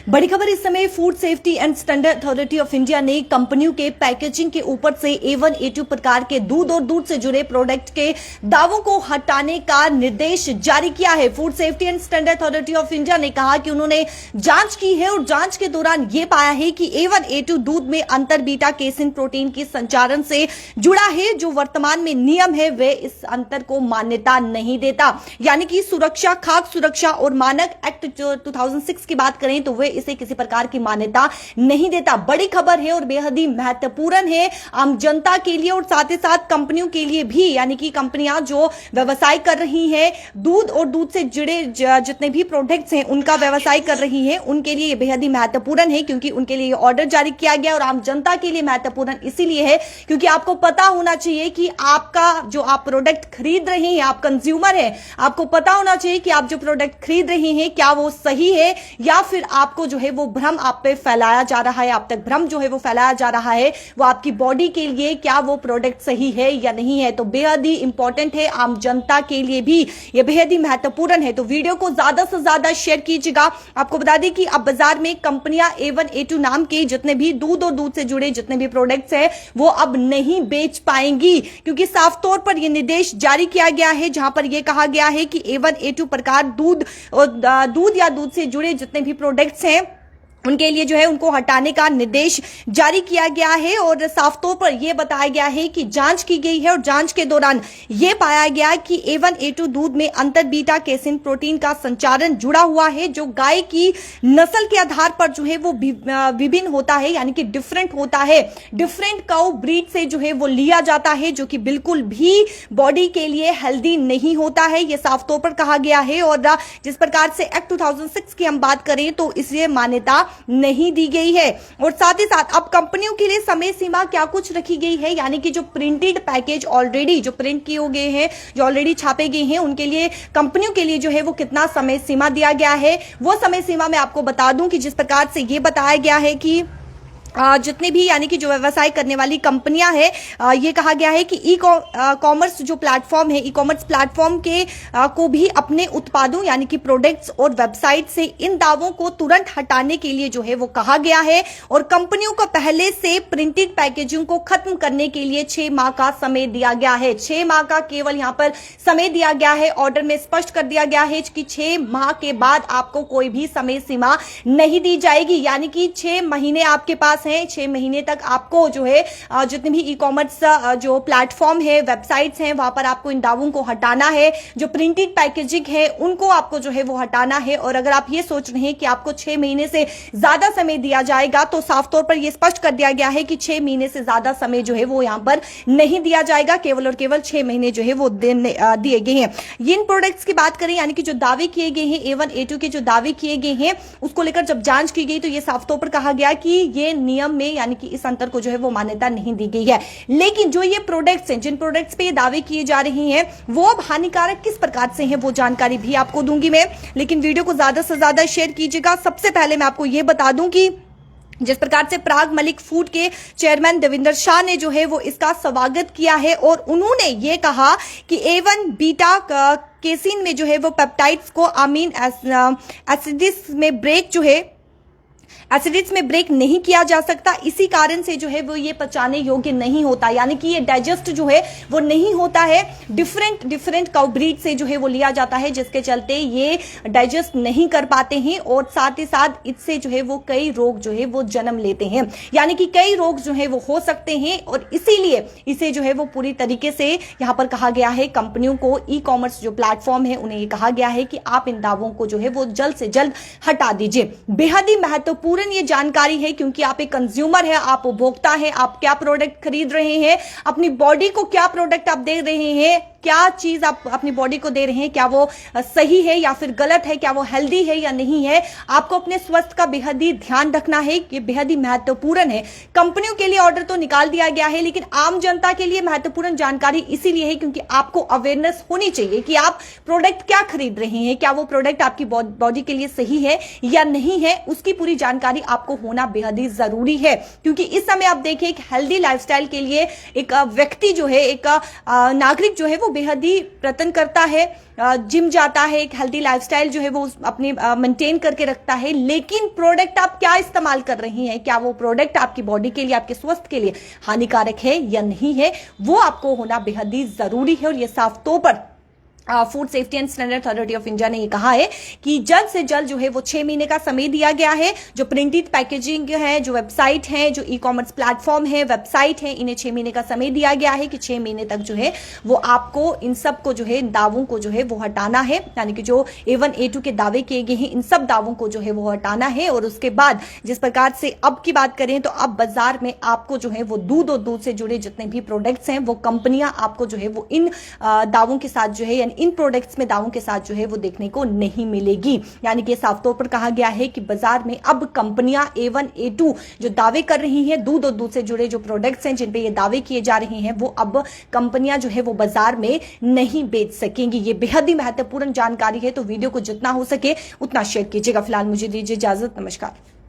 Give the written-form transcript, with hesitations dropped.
बड़ी खबर इस समय food safety and standard authority of India ने कंपनियों के पैकेजिंग के ऊपर से A1 A2 प्रकार के दूध और दूध से जुड़े प्रोडक्ट के दावों को हटाने का निर्देश जारी किया है। Food safety and standard authority of India ने कहा कि उन्होंने जांच की है और जांच के दौरान यह पाया है कि A1 A2 दूध में अंतर बीटा केसिन प्रोटीन की संचारण से जुड़ा है। जो वर्तमान में नियम है वे इस अंतर को मान्यता नहीं देता, यानी कि सुरक्षा, खाद्य सुरक्षा और मानक एक्ट जो 2006 की बात करें तो वे इसे किसी प्रकार की मान्यता नहीं देता। बड़ी खबर है और बेहद ही महत्वपूर्ण है आम जनता के लिए और साथ ही साथ कंपनियों के लिए भी, यानी कि कंपनियां जो व्यवसाय कर रही हैं, दूध और दूध से जुड़े जितने भी प्रोडक्ट्स हैं उनका व्यवसाय कर रही हैं, उनके लिए बेहद ही महत्वपूर्ण है क्योंकि उनके लिए ऑर्डर जारी किया गया और आम जनता के लिए महत्वपूर्ण इसीलिए है क्योंकि आपको पता होना चाहिए कि आपका जो आप प्रोडक्ट खरीद रहे हैं, आप कंज्यूमर हैं, आपको पता होना चाहिए कि आप जो प्रोडक्ट खरीद रहे हैं क्या वो सही है या फिर आपको जो है वो भ्रम आप पे फैलाया जा रहा है, आप तक भ्रम जो है वो फैलाया जा रहा है, वो आपकी बॉडी के लिए क्या वो प्रोडक्ट सही है या नहीं है। तो बेहद ही इंपॉर्टेंट है, आम जनता के लिए भी ये बेहद ही महत्वपूर्ण है। तो वीडियो को ज्यादा से ज्यादा शेयर कीजिएगा। आपको बता दें कि अब बाजार में कंपनियां A1 A2 नाम के जितने भी दूध और दूध से जुड़े जितने भी प्रोडक्ट्स हैं वो अब नहीं बेच पाएंगी क्योंकि साफ तौर पर यह निर्देश जारी किया गया है जहां पर यह कहा गया है कि A1 A2 प्रकार दूध या दूध से जुड़े जितने भी प्रोडक्ट्स हैं उनके लिए जो है उनको हटाने का निर्देश जारी किया गया है और साफ तौर पर यह बताया गया है कि जांच की गई है और जांच के दौरान यह पाया गया कि A1 A2 दूध में अंतर बीटा केसिन प्रोटीन का संचारण जुड़ा हुआ है जो गाय की नस्ल के आधार पर जो है वो विभिन्न होता है, यानी कि डिफरेंट होता है। डिफरेंट काउ ब्रीड से जो है वो लिया जाता है जो कि बिल्कुल भी बॉडी के लिए हेल्दी नहीं होता है, यह साफ तौर पर कहा गया है। और जिस प्रकार से एक्ट 2006 की हम बात करें तो इसलिए मान्यता नहीं दी गई है। और साथ ही साथ अब कंपनियों के लिए समय सीमा क्या कुछ रखी गई है, यानी कि जो प्रिंटेड पैकेज ऑलरेडी जो प्रिंट किए गए हैं, जो ऑलरेडी छापे गए हैं, उनके लिए कंपनियों के लिए जो है वो कितना समय सीमा दिया गया है वो समय सीमा मैं आपको बता दूं कि जिस प्रकार से ये बताया गया है कि जितने भी यानी कि जो व्यवसाय करने वाली कंपनियां हैं ये कहा गया है कि ई कॉमर्स जो प्लेटफॉर्म है, ई कॉमर्स प्लेटफॉर्म के को भी अपने उत्पादों यानी कि प्रोडक्ट्स और वेबसाइट से इन दावों को तुरंत हटाने के लिए जो है वो कहा गया है और कंपनियों को पहले से प्रिंटेड पैकेजिंग को खत्म करने के लिए 6 माह का समय दिया गया है। 6 माह का केवल यहां पर समय दिया गया है। ऑर्डर में स्पष्ट कर दिया गया है कि 6 माह के बाद आपको कोई भी समय सीमा नहीं दी जाएगी, यानी कि 6 महीने आपके पास हैं। 6 महीने तक आपको जो है जितने भी ई कॉमर्स जो प्लेटफॉर्म है, वेबसाइट्स हैं, वहां पर आपको इन दावों को हटाना है। जो प्रिंटेड पैकेजिंग है उनको आपको जो है वो हटाना है। और अगर आप ये सोच रहे हैं कि आपको 6 महीने से ज्यादा समय दिया जाएगा तो साफ तौर पर यह स्पष्ट कर दिया गया है कि 6 महीने से ज्यादा समय जो है वो यहां पर नहीं दिया जाएगा, केवल और केवल 6 महीने जो है वो दिए गए हैं। इन प्रोडक्ट्स की बात करें, यानी कि जो दावे किए गए हैं A1 A2 के जो दावे किए गए हैं उसको लेकर जब जांच की गई तो यह साफ तौर पर कहा गया कि ये नियम में यानी कि इस अंतर को जो है वो मान्यता नहीं दी गई है। लेकिन जो ये प्रोडक्ट्स हैं, जिन प्रोडक्ट्स पे ये दावे किए जा रहे हैं वो अब हानिकारक किस प्रकार से हैं वो जानकारी भी आपको दूंगी मैं, लेकिन वीडियो को ज्यादा से ज्यादा शेयर कीजिएगा। सबसे पहले मैं आपको ये बता दूं कि जिस प्रकार से प्राग मलिक फूड के चेयरमैन देविंदर शाह ने जो है वो इसका स्वागत किया है और उन्होंने ये कहा कि A1 बीटा केसिन में जो है वो पेप्टाइड्स को अमीन एसिड्स में ब्रेक जो है एसिडिट्स में ब्रेक नहीं किया जा सकता, इसी कारण से जो है वो ये पचाने योग्य नहीं होता, यानी कि ये डाइजेस्ट जो है वो नहीं होता है। डिफरेंट काउ ब्रीड से जो है वो लिया जाता है जिसके चलते ये डाइजेस्ट नहीं कर पाते हैं और साथ ही साथ इससे जो है वो कई रोग जो है वो जन्म लेते हैं, यानी कि कई रोग जो है वो हो सकते हैं और इसीलिए इसे जो है वो पूरी तरीके से यहां पर कहा गया है कंपनियों को, ई कॉमर्स जो प्लेटफॉर्म है उन्हें ये कहा गया है कि आप इन दावों को जो है वो जल्द से जल्द हटा दीजिए। बेहद ही महत्वपूर्ण ये जानकारी है क्योंकि आप एक कंज्यूमर है, आप उपभोक्ता है, आप क्या प्रोडक्ट खरीद रहे हैं, अपनी बॉडी को क्या प्रोडक्ट आप दे रहे हैं, क्या चीज आप अपनी बॉडी को दे रहे हैं, क्या वो सही है या फिर गलत है, क्या वो हेल्दी है या नहीं है। आपको अपने स्वास्थ्य का बेहद ही ध्यान रखना है, ये बेहद ही महत्वपूर्ण है। कंपनियों के लिए ऑर्डर तो निकाल दिया गया है लेकिन आम जनता के लिए महत्वपूर्ण जानकारी इसीलिए है क्योंकि आपको अवेयरनेस होनी चाहिए कि आप प्रोडक्ट क्या खरीद रहे हैं, क्या वो प्रोडक्ट आपकी बॉडी के लिए सही है या नहीं है, उसकी पूरी जानकारी आपको होना बेहद ही जरूरी है। क्योंकि इस समय आप देखिए एक हेल्दी लाइफस्टाइल के लिए एक व्यक्ति जो है, एक नागरिक जो है वो बेहद ही प्रयत्न करता है, जिम जाता है, एक हेल्दी लाइफस्टाइल जो है वो अपने मेंटेन करके रखता है, लेकिन प्रोडक्ट आप क्या इस्तेमाल कर रही हैं, क्या वो प्रोडक्ट आपकी बॉडी के लिए, आपके स्वास्थ्य के लिए हानिकारक है या नहीं है, वो आपको होना बेहद ही जरूरी है। और ये साफ तौर पर food safety and standard authority of India ने ये कहा है कि जल्द से जल्द जो है वो 6 महीने का समय दिया गया है। जो प्रिंटेड पैकेजिंग है, जो वेबसाइट है, जो ई कॉमर्स प्लेटफॉर्म है, वेबसाइट है, इन्हें 6 महीने का समय दिया गया है कि 6 महीने तक जो है वो आपको इन सब को जो है, दावों को जो है वो हटाना है। यानी कि जो A1 A2 के दावे किए गए हैं, इन सब दावों को जो है वो हटाना है। और उसके बाद जिस प्रकार से अब की बात करें तो अब बाजार में आपको जो है वो दूध और दूध से जुड़े जितने भी प्रोडक्ट्स हैं वो कंपनियां आपको जो है वो इन दावों के साथ जो है, इन प्रोडक्ट्स में दावों के साथ जो है वो देखने को नहीं मिलेगी। यानी कि साफ तौर पर कहा गया है कि बाजार में अब कंपनियां A1 A2 जो दावे कर रही हैं, दूध और दूध से जुड़े जो प्रोडक्ट्स हैं जिन पे ये दावे किए जा रहे हैं, वो अब कंपनियां जो है वो बाजार में नहीं बेच सकेंगी। ये बेहद ही महत्वपूर्ण जानकारी है, तो वीडियो को जितना हो सके उतना शेयर कीजिएगा। फिलहाल मुझे दीजिए इजाजत, नमस्कार।